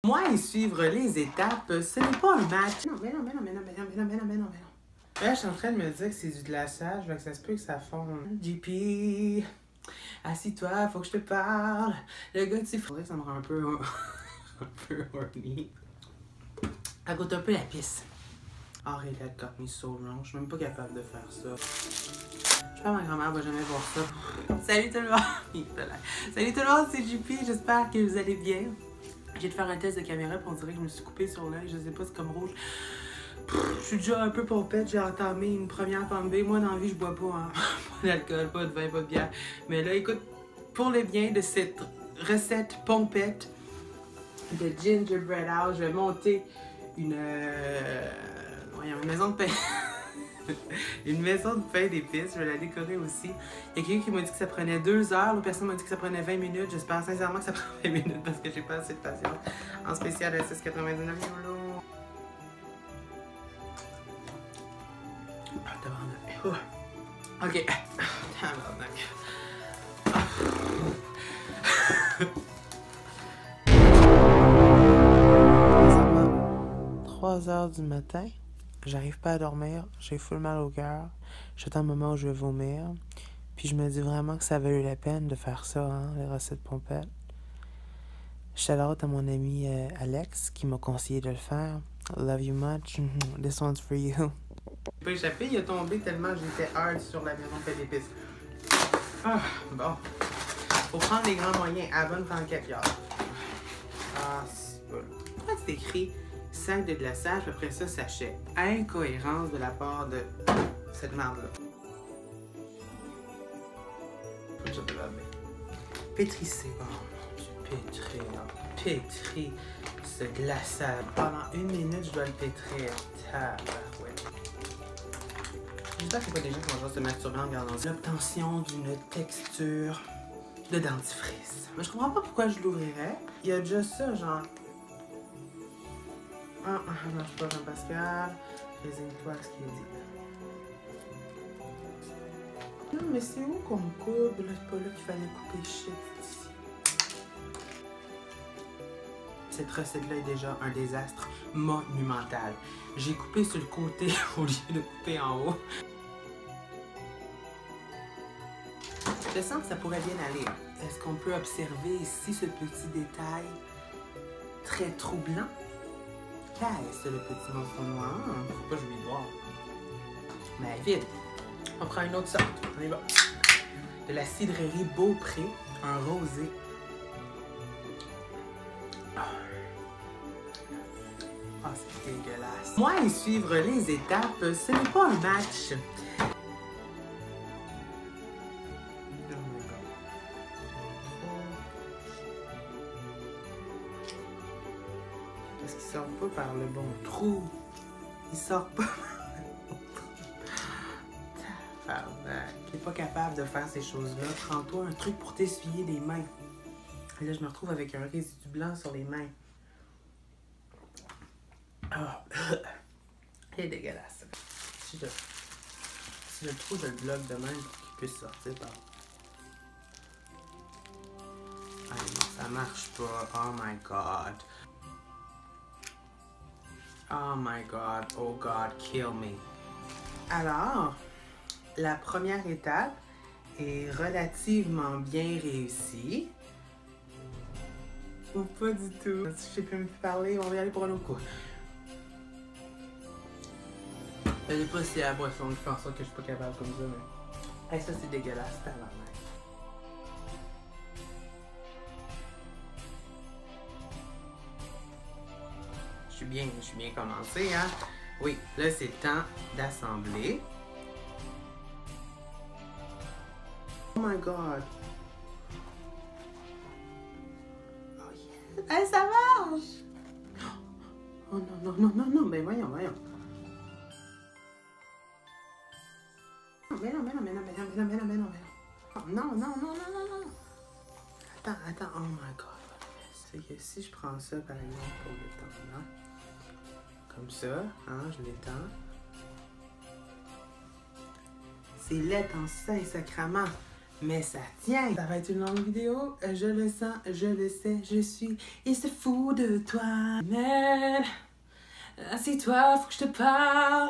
Moi et suivre les étapes, ce n'est pas un match. Non, mais non. Là, je suis en train de me dire que c'est du glaçage, donc ça se peut que ça fonde. JP, assis-toi, faut que je te parle. Le gars, tu sais, faudrait que ça me rend un peu horny. Ça goûte un peu la pisse. Aurélia got me so wrong. Je suis même pas capable de faire ça. Je pense que ma grand-mère va jamais voir ça. Salut tout le monde! Salut tout le monde, c'est JP. J'espère que vous allez bien. J'ai de faire un test de caméra puis on dirait que je me suis coupée sur l'œil. Je sais pas, c'est comme rouge. Je suis déjà un peu pompette. J'ai entamé une première tombée. Moi, dans la vie, je bois pas, hein. Pas d'alcool, pas de vin, pas de bière. Mais là, écoute, pour le bien de cette recette pompette de gingerbread house, je vais monter une maison de pain. Une maison de pain d'épices. Je vais la décorer aussi. Il y a quelqu'un qui m'a dit que ça prenait 2 heures. L'autre personne m'a dit que ça prenait 20 minutes. J'espère sincèrement que ça prend 20 minutes parce que j'ai pas assez de patience. En spécial à 6,99 €. Ah, tabarnak. Ok. Tabarnak. 3 heures du matin. J'arrive pas à dormir, j'ai full mal au cœur, j'attends le moment où je vais vomir, puis je me dis vraiment que ça valait la peine de faire ça, hein, les recettes pompettes. Shout-out à mon ami Alex qui m'a conseillé de le faire. Love you much, this one's for you. J'ai pas échappé, il a tombé tellement j'étais hard sur la maison de d'épices. Ah, bon. Faut prendre les grands moyens à bonne franquette, y'all. Ah, c'est bon. Pourquoi c'est écrit sac de glaçage, après ça, sachet. Incohérence de la part de cette merde-là. Pétrissez. Oh mon Dieu, pétrir ce glaçage. Pendant 1 minute, je dois le pétrir. Tabarouette. J'espère qu'il n'y a pas des gens qui vont juste se masturber en regardant l'obtention d'une texture de dentifrice. Mais je comprends pas pourquoi je l'ouvrirais. Il y a déjà ça, genre. Ah, marche pas Jean-Pascal. Résigne-toi à ce qu'il dit. Non, mais c'est où qu'on coupe? Là, c'est pas là qu'il fallait couper shit ici. Cette recette-là est déjà un désastre monumental. J'ai coupé sur le côté au lieu de couper en haut. Je sens que ça pourrait bien aller. Est-ce qu'on peut observer ici ce petit détail très troublant? Qu'est-ce le petit monstre noir? Faut pas que je lui boire. Mais vite, on prend une autre sorte. On y va. De la cidrerie Beaupré, un rosé. Ah, c'est dégueulasse. Moi et suivre les étapes, ce n'est pas un match. Parce qu'il sort pas par le bon trou. Il sort pas par le bon trou. Tabarnak. T'es pas capable de faire ces choses-là. Prends-toi un truc pour t'essuyer les mains. Et là, je me retrouve avec un résidu blanc sur les mains. Ah. C'est dégueulasse. Si je trouve le bloc de même pour qu'il puisse sortir par... Ah non, ça marche pas. Oh my god. Oh my god, oh god, kill me. Alors, la première étape est relativement bien réussie. Ou pas du tout. Si je sais plus me parler, on va y aller pour un autre coup. Je sais pas si à la boisson, je pense que je suis pas capable comme ça, mais... Hey, ça c'est dégueulasse, tabarnak. Je suis bien commencé, hein? Oui, là, c'est temps d'assembler. Oh my god! Oh yeah! Hey, ça marche! Oh non, ben voyons. Mais non. Oh, non. Attends, oh my god. C'est que si je prends ça, par exemple, pour l'étendre, hein? Comme ça, hein, je l'étends. C'est laid en sein, sacrament. Mais ça tient. Ça va être une longue vidéo. Je le sens, je le sais, je suis. Il se fout de toi. Man, assis-toi, faut que je te parle.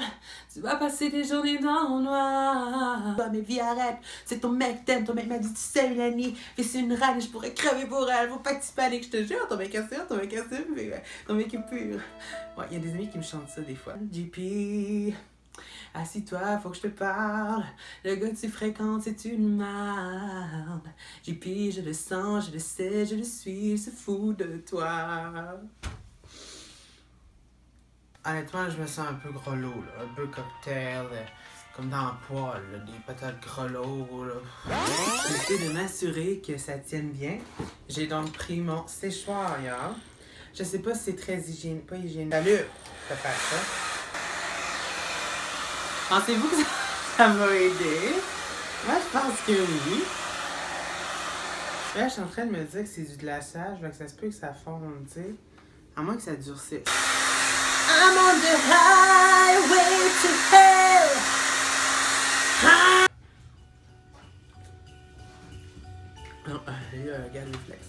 Tu vas passer des journées dans le noir. Bah, mais vie, arrête. C'est ton mec t'aime. Ton mec m'a dit, tu sais, Mélanie, mais c'est une râle, je pourrais crever pour elle. Faut pas que tu paniques, je te jure. Ton mec est sûr, ton mec est sûr, mais ton mec est pur. Ouais, il y a des amis qui me chantent ça des fois. JP. Assis-toi, faut que je te parle. Le gars que tu fréquentes, c'est une merde. JP, je le sens, je le sais, je le suis, il se fout de toi. Honnêtement, je me sens un peu grelot, là. Un peu cocktail, comme dans le poêle, là, des patates grelot, là. J'essaie de m'assurer que ça tienne bien. J'ai donc pris mon séchoir, hein. Je sais pas si c'est très hygiénique, pas hygiénique. Salut, je vais faire ça. Pensez-vous que ça va aider? Moi, je pense que oui. Là, je suis en train de me dire que c'est du glaçage, donc ça se peut que ça fonde, tu sais. À moins que ça durcisse. I'm on the highway to hell. Non, regarde les flex.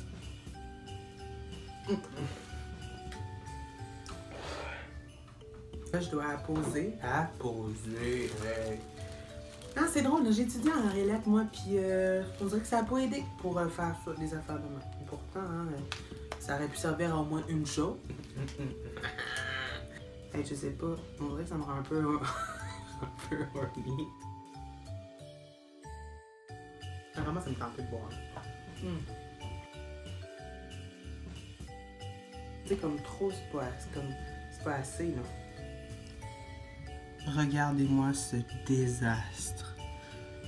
Là, je dois apposer. Apposer, hey. Ah, c'est drôle, j'ai étudié en Arélette, moi, puis on dirait que ça n'a pas aidé pour faire ça, des affaires de moi. Pourtant, hein, ça aurait pu servir à au moins une chose. Hey, je sais pas, on dirait que ça me rend un peu horny. Vraiment, ça me tente de boire. Tu sais, comme trop, c'est pas assez, là. Regardez-moi ce désastre.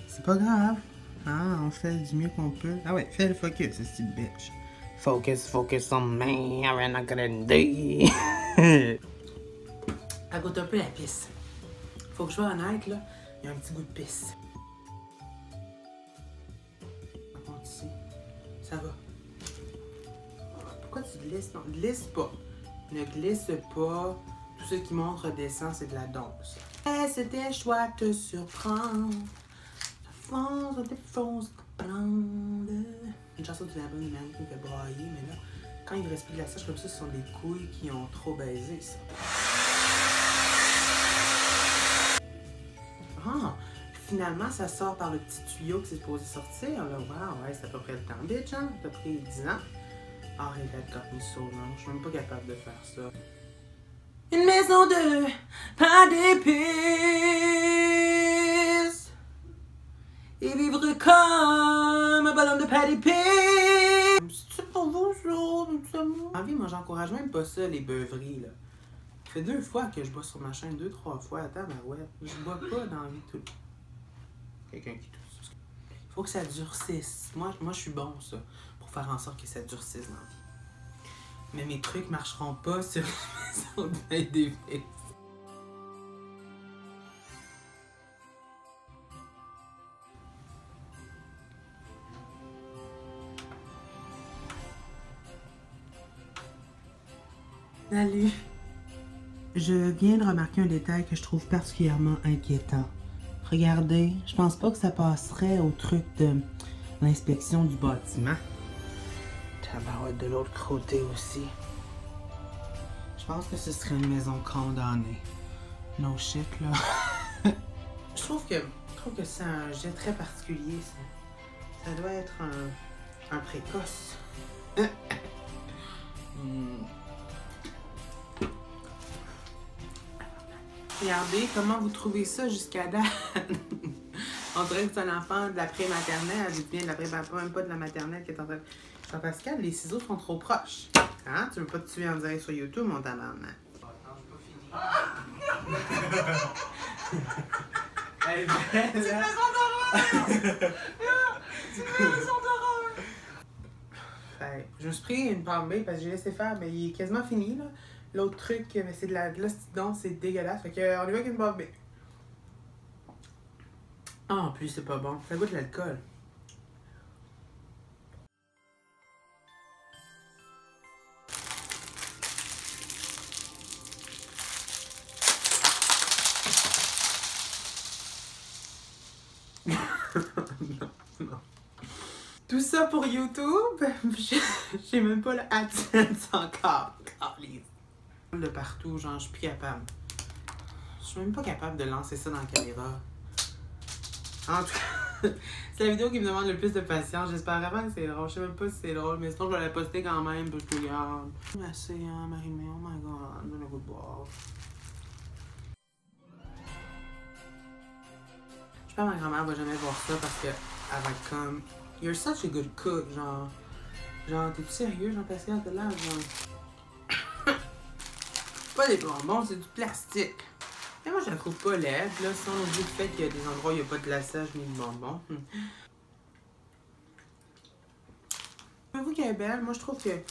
C'est pas grave. Hein, on fait du mieux qu'on peut. Ah ouais, fais le focus, ce petit bitch. Focus on me, Ariana Grande. Elle goûte un peu la pisse. Faut que je sois honnête, là. Il y a un petit goût de pisse. Ici. Ça va. Pourquoi tu glisses? Non, glisse pas. Ne glisse pas. Tout ce qui monte redescend, c'est de la danse. Eh, c'était choix de te surprendre. Ça défonce, prendre. Une chanson de la bonne humaine qui me fait brailler, mais là, quand il reste plus de la sèche comme ça, ce sont des couilles qui ont trop baisé, ça. Ah! Finalement, ça sort par le petit tuyau que c'est supposé sortir, là. Wow, ouais, c'est à peu près le temps, bitch, hein? Ça a pris 10 ans. Arrête de got me so long. Je suis même pas capable de faire ça. Une maison de pain d'épices et vivre comme un ballon de pain d'épices. C'est pour vous, ça? En vie, moi, j'encourage même pas ça, les beuveries, là. Ça fait 2 fois que je bois sur ma chaîne, 2-3 fois. Attends, ma ouais. Je bois pas dans la vie tout. Quelqu'un qui tousse. Il faut que ça durcisse. Moi, je suis bon, ça, pour faire en sorte que ça durcisse dans la vie. Mais mes trucs marcheront pas sur une maison de pain d'épices. Salut. Je viens de remarquer un détail que je trouve particulièrement inquiétant. Regardez, je pense pas que ça passerait au truc de l'inspection du bâtiment. Tabarouette de l'autre côté aussi. Je pense que ce serait une maison condamnée. No shit, là. je trouve que c'est un jet très particulier, ça. Ça doit être un précoce. Regardez comment vous trouvez ça jusqu'à date. On dirait que c'est un enfant de la pré-maternelle. Elle vient de la pré-maternelle, même pas de la maternelle qui est en train de... Jean-Pascal, les ciseaux sont trop proches. Hein? Tu veux pas te tuer en direct sur YouTube, mon tabarnak? Attends, j'ai pas fini. Elle est belle, tu fais son d'horreur! Tu fais son d'horreur! Je me suis pris une palmée parce que j'ai laissé faire, mais il est quasiment fini, là. L'autre truc, c'est de l'ostidon, c'est dégueulasse. Fait qu'on y va avec une palmée. Ah, en plus, c'est pas bon. Ça goûte l'alcool. non, non. Tout ça pour YouTube. J'ai même pas le AdSense encore. De partout, genre, je suis plus capable. Je suis même pas capable de lancer ça dans la caméra. En tout cas, c'est la vidéo qui me demande le plus de patience. J'espère vraiment que c'est drôle. Je sais même pas si c'est drôle, mais sinon je vais la poster quand même parce que regarde. Merci, hein, Marie-Mé. Oh my god, donne le goût de boire. Je pense que ma grand-mère va jamais voir ça parce que elle va être comme You're such a good cook, genre. Genre, t'es-tu sérieux, Jean-Pascal? T'as l'air, genre. Pas des bonbons, c'est du plastique. Mais moi, je la trouve pas laide, là, sans oublier le fait qu'il y a des endroits où il n'y a pas de glaçage ni de bonbons. Trouvez-vous qu'elle est belle? Moi, je trouve que, tu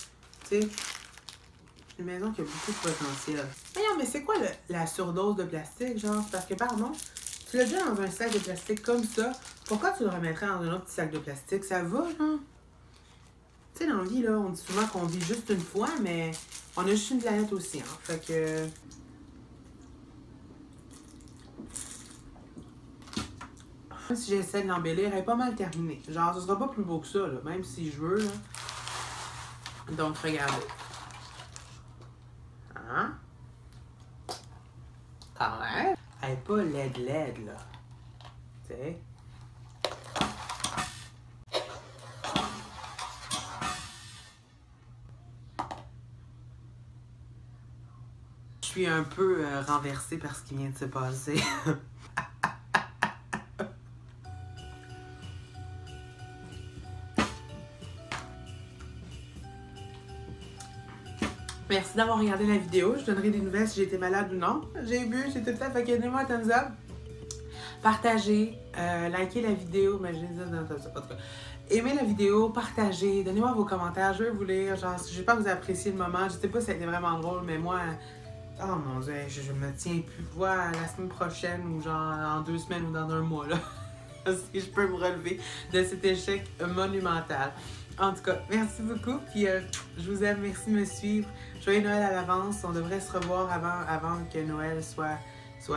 sais, c'est une maison qui a beaucoup de potentiel. Voyons, mais c'est quoi la surdose de plastique, genre? Parce que, pardon, tu l'as déjà dans un sac de plastique comme ça, pourquoi tu le remettrais dans un autre petit sac de plastique? Ça va, genre? Tu sais, dans la vie, là, on dit souvent qu'on vit juste une fois, mais on a juste une planète aussi, hein. Fait que... Même si j'essaie de l'embellir, elle est pas mal terminée. Genre, ce sera pas plus beau que ça, là, même si je veux, là. Donc, regardez. Hein? Quand même. Elle est pas laide, là. Tu sais? Je suis un peu renversée par ce qui vient de se passer. Merci d'avoir regardé la vidéo. Je donnerai des nouvelles si j'étais malade ou non. J'ai bu, j'ai tout fait. Fait que donnez-moi un thumbs up. Partagez, likez la vidéo. Mais je vais dire dans thumbs up. En tout cas, aimez la vidéo, partagez, donnez-moi vos commentaires. Je vais vous lire. Genre, j'espère que vous appréciez le moment. Je sais pas si ça a été vraiment drôle, mais moi... Oh mon Dieu, je me tiens plus. Voir la semaine prochaine ou genre en 2 semaines ou dans 1 mois, là. Si je peux me relever de cet échec monumental. En tout cas, merci beaucoup. Puis je vous aime. Merci de me suivre. Joyeux Noël à l'avance. On devrait se revoir avant que Noël soit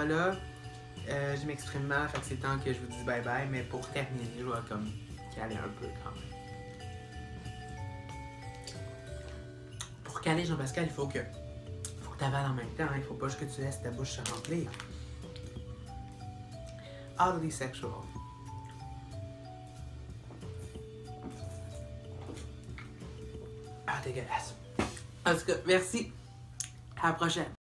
là. Je m'exprime mal, fait que c'est temps que je vous dise bye bye. Mais pour terminer, je vais comme caler un peu quand même. Pour caler Jean-Pascal, il faut que tu avales en même temps. Il faut pas juste que tu laisses ta bouche se remplir. Oddly sexual. Ah, dégueulasse. En tout cas, merci. À la prochaine.